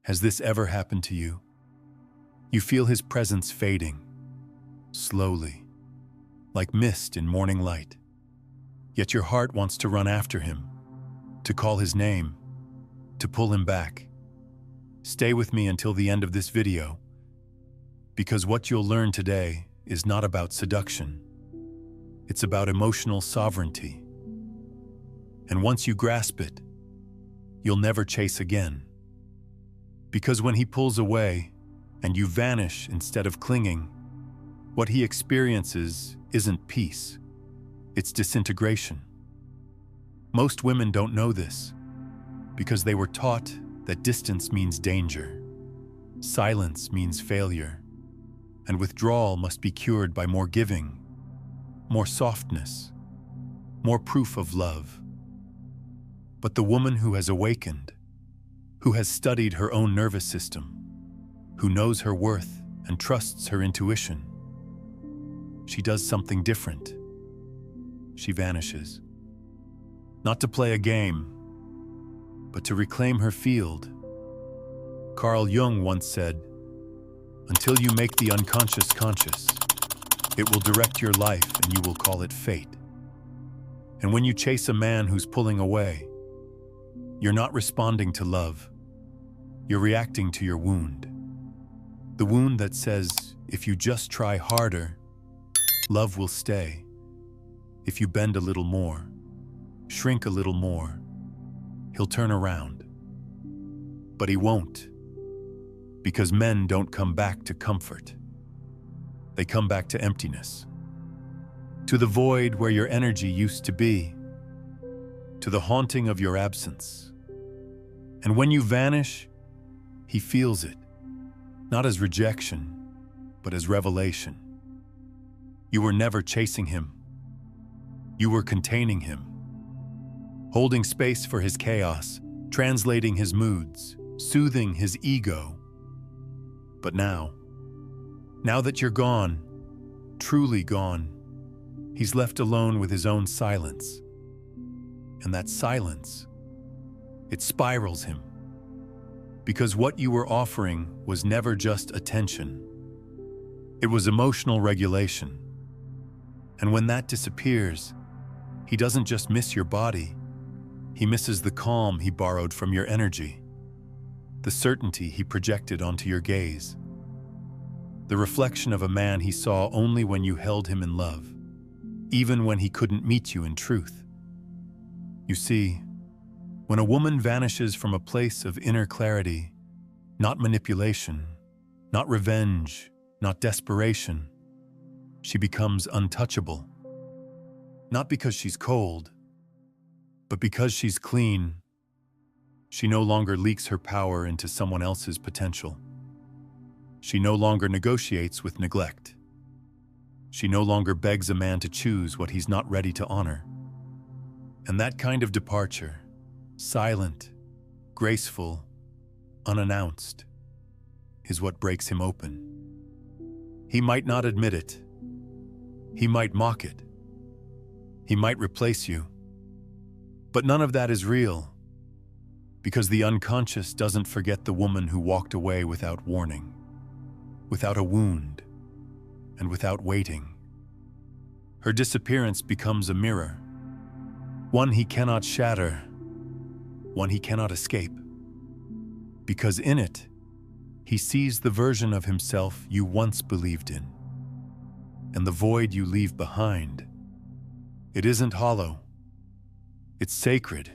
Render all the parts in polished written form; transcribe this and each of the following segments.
Has this ever happened to you? You feel his presence fading, slowly, like mist in morning light. Yet your heart wants to run after him, to call his name, to pull him back. Stay with me until the end of this video, because what you'll learn today is not about seduction. It's about emotional sovereignty. And once you grasp it, you'll never chase again. Because when he pulls away and you vanish instead of clinging, what he experiences isn't peace, it's disintegration. Most women don't know this because they were taught that distance means danger, silence means failure, and withdrawal must be cured by more giving, more softness, more proof of love. But the woman who has awakened, who has studied her own nervous system, who knows her worth and trusts her intuition, she does something different. She vanishes. Not to play a game, but to reclaim her field. Carl Jung once said, "Until you make the unconscious conscious, it will direct your life and you will call it fate." And when you chase a man who's pulling away, you're not responding to love. You're reacting to your wound. The wound that says, if you just try harder, love will stay. If you bend a little more, shrink a little more, he'll turn around. But he won't, because men don't come back to comfort. They come back to emptiness, to the void where your energy used to be, to the haunting of your absence. And when you vanish, he feels it, not as rejection, but as revelation. You were never chasing him. You were containing him, holding space for his chaos, translating his moods, soothing his ego. But now that you're gone, truly gone, he's left alone with his own silence. And that silence, it spirals him. Because what you were offering was never just attention. It was emotional regulation. And when that disappears, he doesn't just miss your body, he misses the calm he borrowed from your energy, the certainty he projected onto your gaze, the reflection of a man he saw only when you held him in love, even when he couldn't meet you in truth. You see, when a woman vanishes from a place of inner clarity, not manipulation, not revenge, not desperation, she becomes untouchable. Not because she's cold, but because she's clean. She no longer leaks her power into someone else's potential. She no longer negotiates with neglect. She no longer begs a man to choose what he's not ready to honor. And that kind of departure, silent, graceful, unannounced, is what breaks him open. He might not admit it. He might mock it. He might replace you. But none of that is real, because the unconscious doesn't forget the woman who walked away without warning, without a wound, and without waiting. Her disappearance becomes a mirror, one he cannot shatter, one he cannot escape. Because in it, he sees the version of himself you once believed in. And the void you leave behind, it isn't hollow. It's sacred.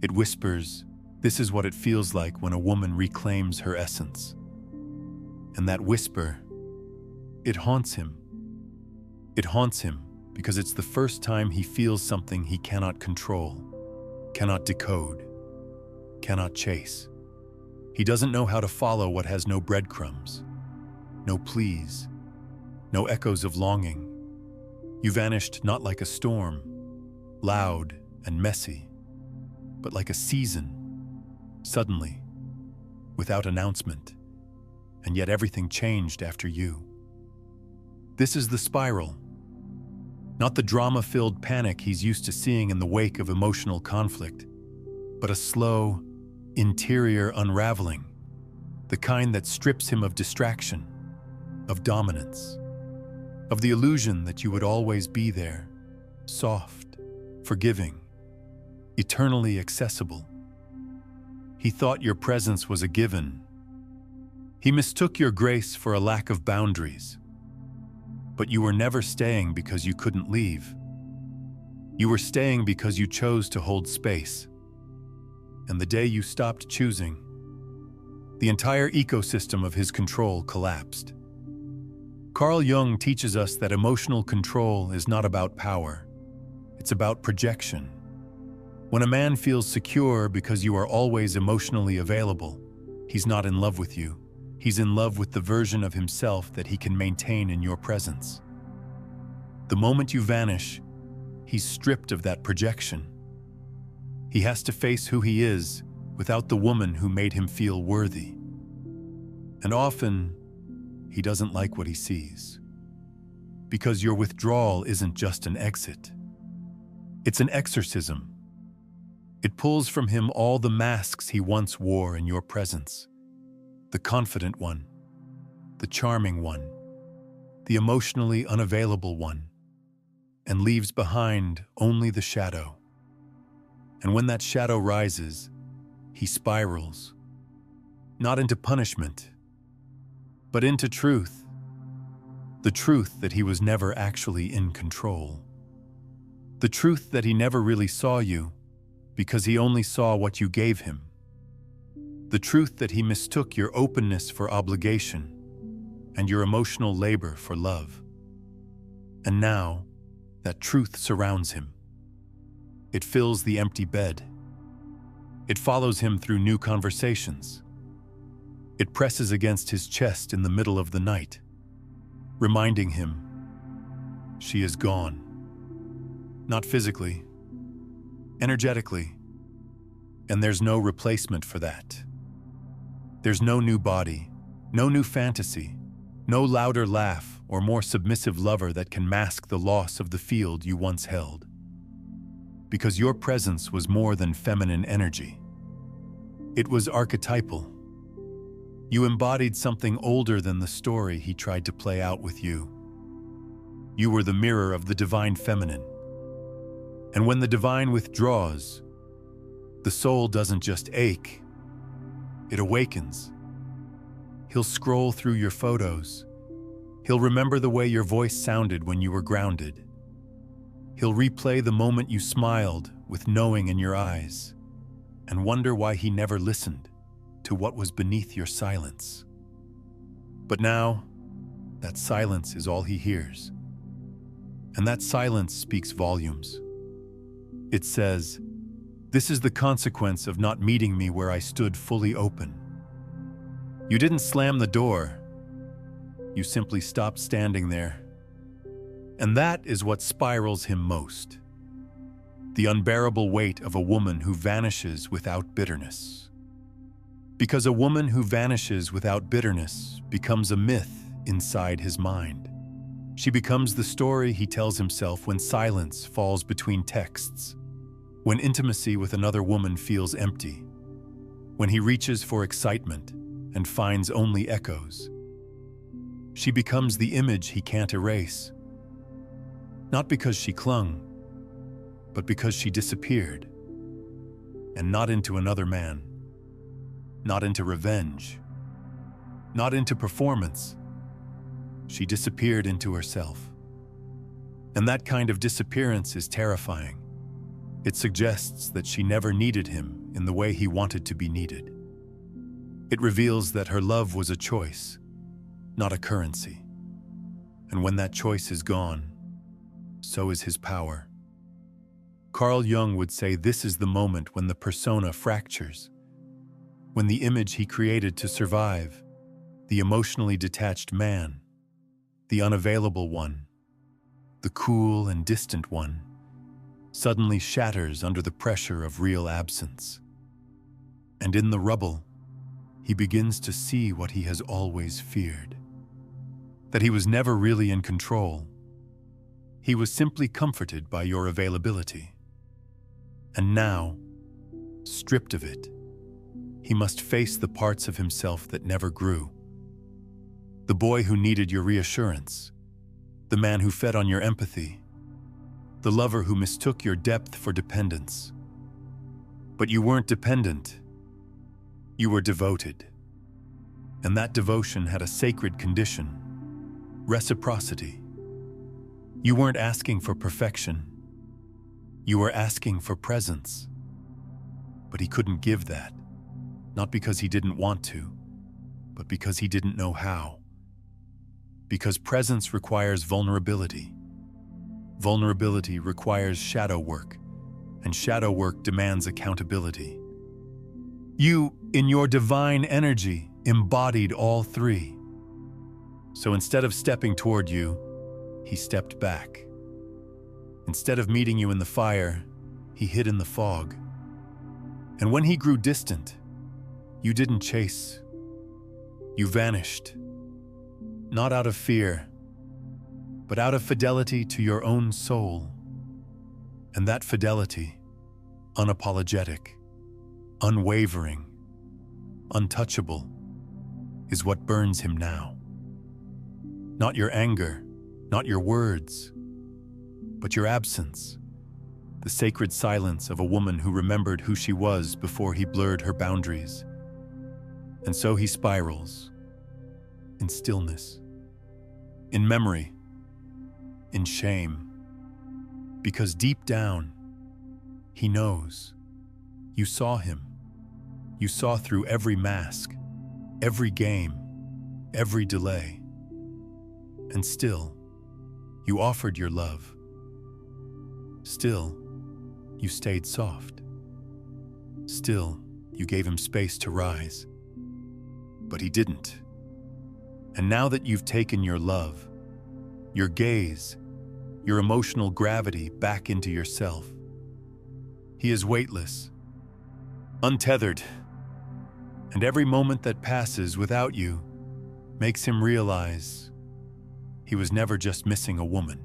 It whispers, this is what it feels like when a woman reclaims her essence. And that whisper, it haunts him. It haunts him because it's the first time he feels something he cannot control, cannot decode, cannot chase. He doesn't know how to follow what has no breadcrumbs, no pleas, no echoes of longing. You vanished not like a storm, loud and messy, but like a season, suddenly, without announcement, and yet everything changed after you. This is the spiral, not the drama-filled panic he's used to seeing in the wake of emotional conflict, but a slow, interior unraveling, the kind that strips him of distraction, of dominance, of the illusion that you would always be there, soft, forgiving, eternally accessible. He thought your presence was a given. He mistook your grace for a lack of boundaries. But you were never staying because you couldn't leave. You were staying because you chose to hold space. And the day you stopped choosing, the entire ecosystem of his control collapsed. Carl Jung teaches us that emotional control is not about power. It's about projection. When a man feels secure because you are always emotionally available, he's not in love with you. He's in love with the version of himself that he can maintain in your presence. The moment you vanish, he's stripped of that projection. He has to face who he is without the woman who made him feel worthy. And often, he doesn't like what he sees. Because your withdrawal isn't just an exit. It's an exorcism. It pulls from him all the masks he once wore in your presence. The confident one, the charming one, the emotionally unavailable one, and leaves behind only the shadow. And when that shadow rises, he spirals, not into punishment, but into truth, the truth that he was never actually in control, the truth that he never really saw you because he only saw what you gave him. The truth that he mistook your openness for obligation and your emotional labor for love. And now, that truth surrounds him. It fills the empty bed. It follows him through new conversations. It presses against his chest in the middle of the night, reminding him, she is gone. Not physically, energetically, and there's no replacement for that. There's no new body, no new fantasy, no louder laugh or more submissive lover that can mask the loss of the field you once held. Because your presence was more than feminine energy. It was archetypal. You embodied something older than the story he tried to play out with you. You were the mirror of the divine feminine. And when the divine withdraws, the soul doesn't just ache, it awakens. He'll scroll through your photos. He'll remember the way your voice sounded when you were grounded. He'll replay the moment you smiled with knowing in your eyes and wonder why he never listened to what was beneath your silence. But now, that silence is all he hears. And that silence speaks volumes. It says, "This is the consequence of not meeting me where I stood fully open. You didn't slam the door. You simply stopped standing there." And that is what spirals him most. The unbearable weight of a woman who vanishes without bitterness. Because a woman who vanishes without bitterness becomes a myth inside his mind. She becomes the story he tells himself when silence falls between texts. When intimacy with another woman feels empty, when he reaches for excitement and finds only echoes. She becomes the image he can't erase. Not because she clung, but because she disappeared. And not into another man, not into revenge, not into performance. She disappeared into herself. And that kind of disappearance is terrifying. It suggests that she never needed him in the way he wanted to be needed. It reveals that her love was a choice, not a currency. And when that choice is gone, so is his power. Carl Jung would say this is the moment when the persona fractures, when the image he created to survive, the emotionally detached man, the unavailable one, the cool and distant one, suddenly shatters under the pressure of real absence. And in the rubble, he begins to see what he has always feared. That he was never really in control. He was simply comforted by your availability. And now, stripped of it, he must face the parts of himself that never grew. The boy who needed your reassurance, the man who fed on your empathy, the lover who mistook your depth for dependence. But you weren't dependent, you were devoted. And that devotion had a sacred condition: reciprocity. You weren't asking for perfection, you were asking for presence. But he couldn't give that, not because he didn't want to, but because he didn't know how. Because presence requires vulnerability. Vulnerability requires shadow work, and shadow work demands accountability. You, in your divine energy, embodied all three. So instead of stepping toward you, he stepped back. Instead of meeting you in the fire, he hid in the fog. And when he grew distant, you didn't chase. You vanished. Not out of fear, but out of fidelity to your own soul. And that fidelity, unapologetic, unwavering, untouchable, is what burns him now. Not your anger, not your words, but your absence, the sacred silence of a woman who remembered who she was before he blurred her boundaries. And so he spirals, in stillness, in memory, in shame, because deep down, he knows. You saw him. You saw through every mask, every game, every delay. And still, you offered your love. Still, you stayed soft. Still, you gave him space to rise. But he didn't. And now that you've taken your love, your gaze, your emotional gravity back into yourself, he is weightless, untethered, and every moment that passes without you makes him realize he was never just missing a woman.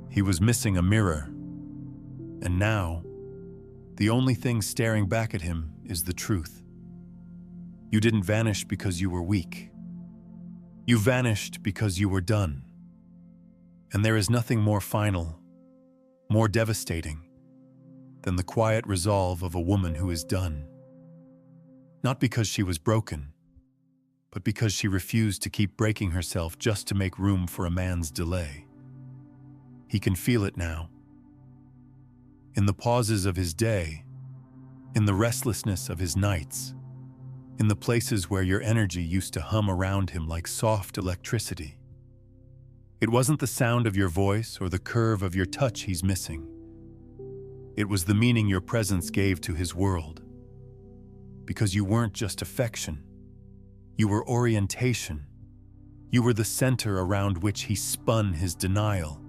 He was missing a mirror. And now, the only thing staring back at him is the truth. You didn't vanish because you were weak. You vanished because you were done. And there is nothing more final, more devastating, than the quiet resolve of a woman who is done. Not because she was broken, but because she refused to keep breaking herself just to make room for a man's delay. He can feel it now. In the pauses of his day, in the restlessness of his nights, in the places where your energy used to hum around him like soft electricity. It wasn't the sound of your voice or the curve of your touch he's missing. It was the meaning your presence gave to his world. Because you weren't just affection. You were orientation. You were the center around which he spun his denial,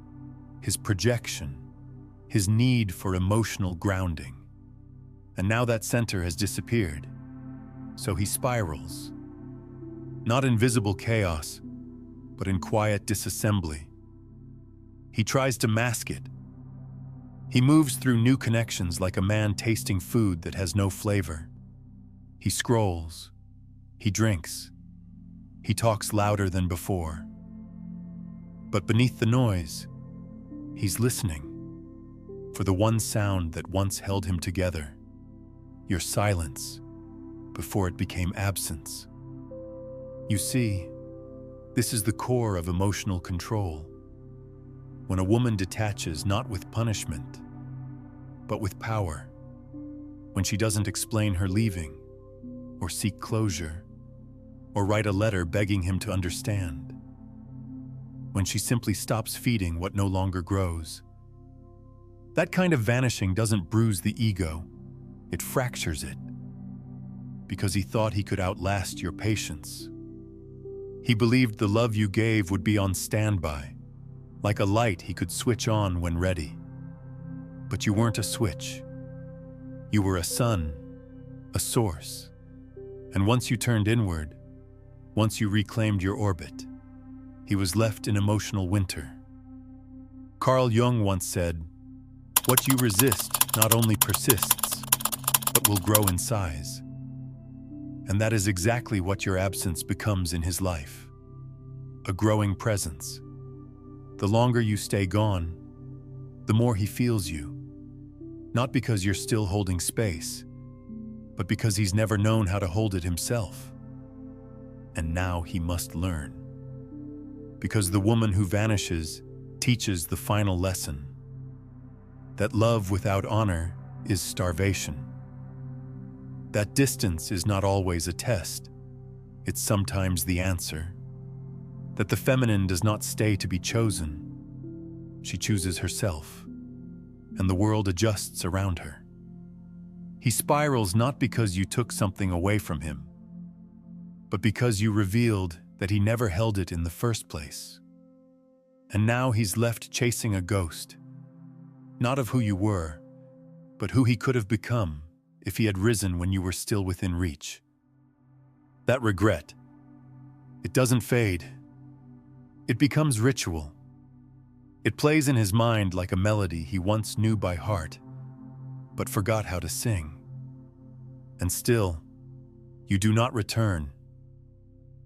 his projection, his need for emotional grounding. And now that center has disappeared. So he spirals. Not in visible chaos, but in quiet disassembly. He tries to mask it. He moves through new connections like a man tasting food that has no flavor. He scrolls. He drinks. He talks louder than before. But beneath the noise, he's listening for the one sound that once held him together, your silence, before it became absence. You see, this is the core of emotional control. When a woman detaches not with punishment, but with power. When she doesn't explain her leaving, or seek closure, or write a letter begging him to understand. When she simply stops feeding what no longer grows. That kind of vanishing doesn't bruise the ego, it fractures it. Because he thought he could outlast your patience. He believed the love you gave would be on standby, like a light he could switch on when ready. But you weren't a switch. You were a sun, a source. And once you turned inward, once you reclaimed your orbit, he was left in emotional winter. Carl Jung once said, "What you resist not only persists, but will grow in size." And that is exactly what your absence becomes in his life. A growing presence. The longer you stay gone, the more he feels you. Not because you're still holding space, but because he's never known how to hold it himself. And now he must learn. Because the woman who vanishes teaches the final lesson, that love without honor is starvation. That distance is not always a test, it's sometimes the answer. That the feminine does not stay to be chosen, she chooses herself, and the world adjusts around her. He spirals not because you took something away from him, but because you revealed that he never held it in the first place. And now he's left chasing a ghost, not of who you were, but who he could have become if he had risen when you were still within reach. That regret, it doesn't fade. It becomes ritual. It plays in his mind like a melody he once knew by heart, but forgot how to sing. And still, you do not return,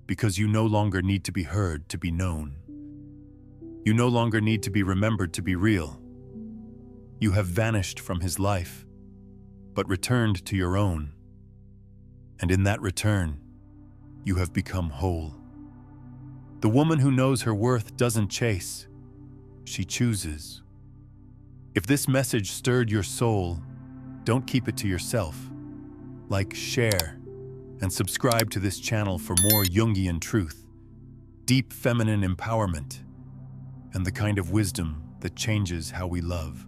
because you no longer need to be heard to be known. You no longer need to be remembered to be real. You have vanished from his life, but returned to your own. And in that return, you have become whole. The woman who knows her worth doesn't chase, she chooses. If this message stirred your soul, don't keep it to yourself. Like, share, and subscribe to this channel for more Jungian truth, deep feminine empowerment, and the kind of wisdom that changes how we love.